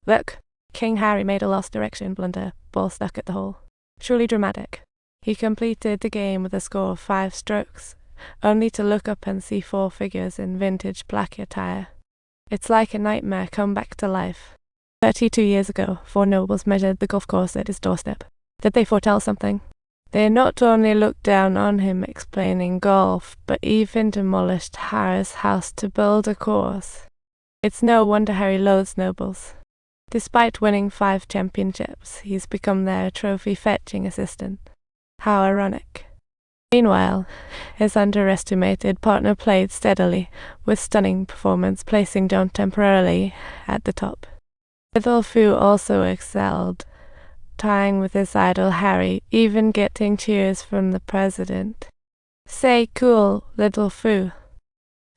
Look! King Harry made a lost direction blunder, ball stuck at the hole. Truly dramatic. He completed the game with a score of 5 strokes, only to look up and see 4 figures in vintage black attire. It's like a nightmare come back to life. 32 years ago, 4 nobles measured the golf course at his doorstep. Did they foretell something? They not only looked down on him explaining golf, but even demolished Harry's house to build a course. It's no wonder Harry loathes nobles. Despite winning 5 championships, he's become their trophy-fetching assistant. How ironic. Meanwhile, his underestimated partner played steadily, with stunning performance placing John temporarily at the top. Little Fu also excelled, tying with his idol Harry, even getting cheers from the president. Say cool, Little Fu.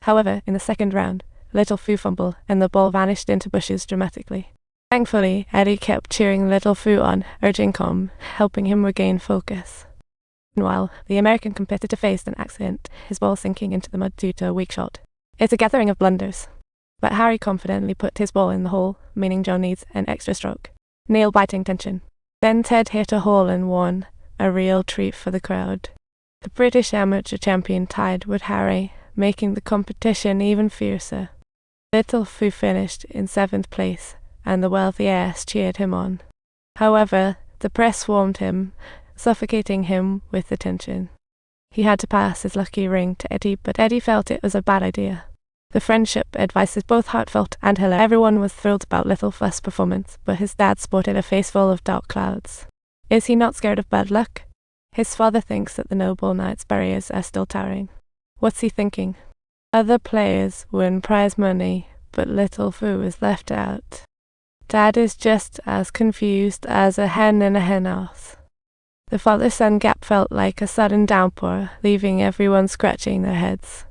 However, in the second round, Little Fu fumbled and the ball vanished into bushes dramatically. Thankfully, Eddie kept cheering Little Fu on, urging calm, helping him regain focus. Meanwhile, the American competitor faced an accident, his ball sinking into the mud due to a weak shot. It's a gathering of blunders. But Harry confidently put his ball in the hole, meaning John needs an extra stroke. Nail-biting tension. Then Ted hit a hole-in-one, a real treat for the crowd. The British amateur champion tied with Harry, making the competition even fiercer. Little Fu finished in 7th place, and the wealthy heiress cheered him on. However, the press swarmed him, suffocating him with attention. He had to pass his lucky ring to Eddie, but Eddie felt it was a bad idea. The friendship advice is both heartfelt and hilarious. Everyone was thrilled about Little Fu's performance, but his dad sported a face full of dark clouds. Is he not scared of bad luck? His father thinks that the noble knight's barriers are still towering. What's he thinking? Other players win prize money, but Little Fu is left out. Dad is just as confused as a hen in a henhouse. The father-son gap felt like a sudden downpour, leaving everyone scratching their heads.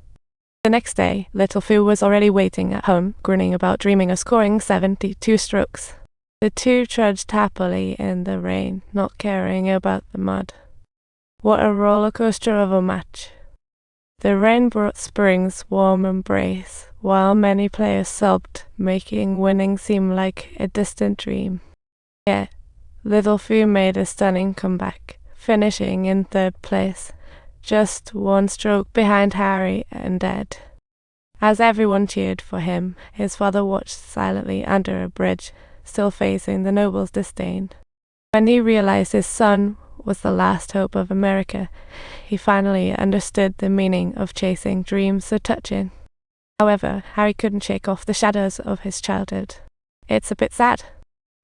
The next day, Little Fu was already waiting at home, grinning about dreaming of scoring 72 strokes. The two trudged happily in the rain, not caring about the mud. What a roller coaster of a match. The rain brought spring's warm embrace, while many players sobbed, making winning seem like a distant dream. Yet, Little Fu made a stunning comeback, finishing in 3rd place, just 1 stroke behind Harry and Ed. As everyone cheered for him, his father watched silently under a bridge, still facing the noble's disdain. When he realized his son was the last hope of America, he finally understood the meaning of chasing dreams so touching. However, Harry couldn't shake off the shadows of his childhood. It's a bit sad.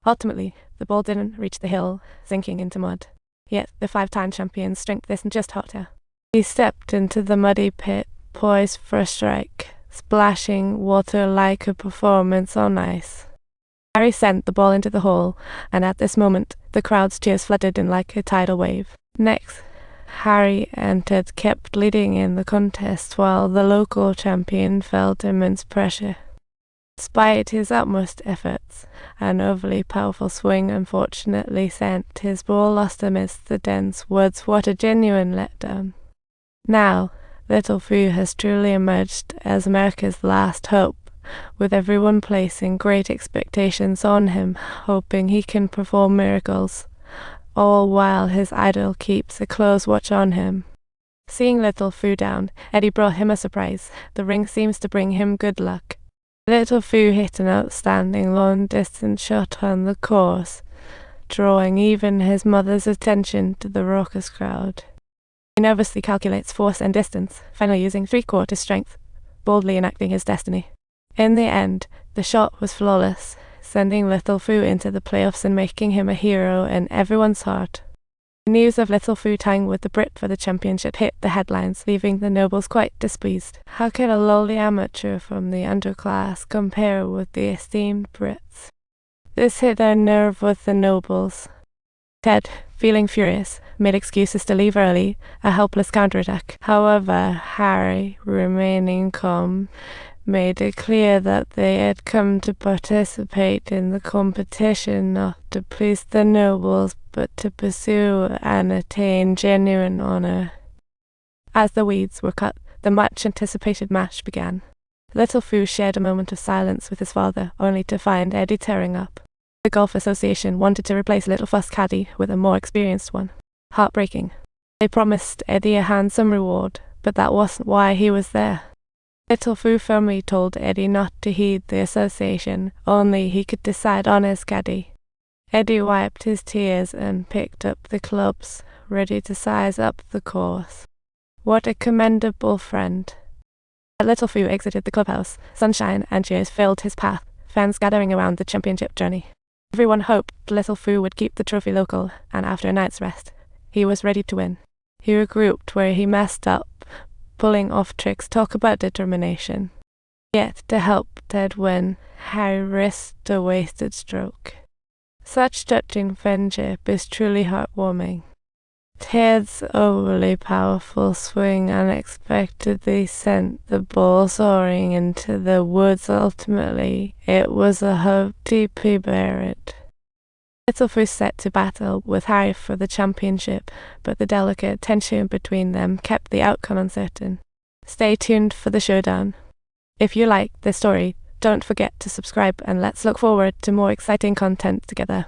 Ultimately, the ball didn't reach the hill, sinking into mud. Yet the 5-time champion's strength isn't just hot air. He stepped into the muddy pit, poised for a strike, splashing water like a performance on ice. Harry sent the ball into the hole, and at this moment, the crowd's cheers flooded in like a tidal wave. Next, Harry and Ted kept leading in the contest while the local champion felt immense pressure. Despite his utmost efforts, an overly powerful swing unfortunately sent his ball lost amidst the dense woods. What a genuine letdown. Now, Little Fu has truly emerged as America's last hope, with everyone placing great expectations on him, hoping he can perform miracles, all while his idol keeps a close watch on him. Seeing Little Fu down, Eddie brought him a surprise. The ring seems to bring him good luck. Little Fu hit an outstanding long-distance shot on the course, drawing even his mother's attention to the raucous crowd. He nervously calculates force and distance, finally using 3/4 strength, boldly enacting his destiny. In the end, the shot was flawless, sending Little Fu into the playoffs and making him a hero in everyone's heart. The news of Little Fu tying with the Brit for the championship hit the headlines, leaving the nobles quite displeased. How could a lowly amateur from the underclass compare with the esteemed Brits? This hit a nerve with the nobles. Ted, feeling furious, made excuses to leave early, a helpless counterattack. However, Harry, remaining calm, made it clear that they had come to participate in the competition not to please the nobles, but to pursue and attain genuine honor. As the weeds were cut, the much-anticipated match began. Little Fu shared a moment of silence with his father, only to find Eddie tearing up. The Golf Association wanted to replace Little Fuss Caddy with a more experienced one. Heartbreaking. They promised Eddie a handsome reward, but that wasn't why he was there. Little Fu firmly told Eddie not to heed the association, only he could decide on his caddy. Eddie wiped his tears and picked up the clubs, ready to size up the course. What a commendable friend. As Little Fu exited the clubhouse, sunshine and cheers filled his path, fans gathering around the championship journey. Everyone hoped Little Fu would keep the trophy local, and after a night's rest, he was ready to win. He regrouped where he messed up, pulling off tricks. Talk about determination. Yet, to help Ted win, Harry risked a wasted stroke. Such touching friendship is truly heartwarming. Ted's overly powerful swing unexpectedly sent the ball soaring into the woods. Ultimately, it was a hope deeply buried. Little Fu set to battle with Harry for the championship, but the delicate tension between them kept the outcome uncertain. Stay tuned for the showdown. If you like this story, don't forget to subscribe and let's look forward to more exciting content together.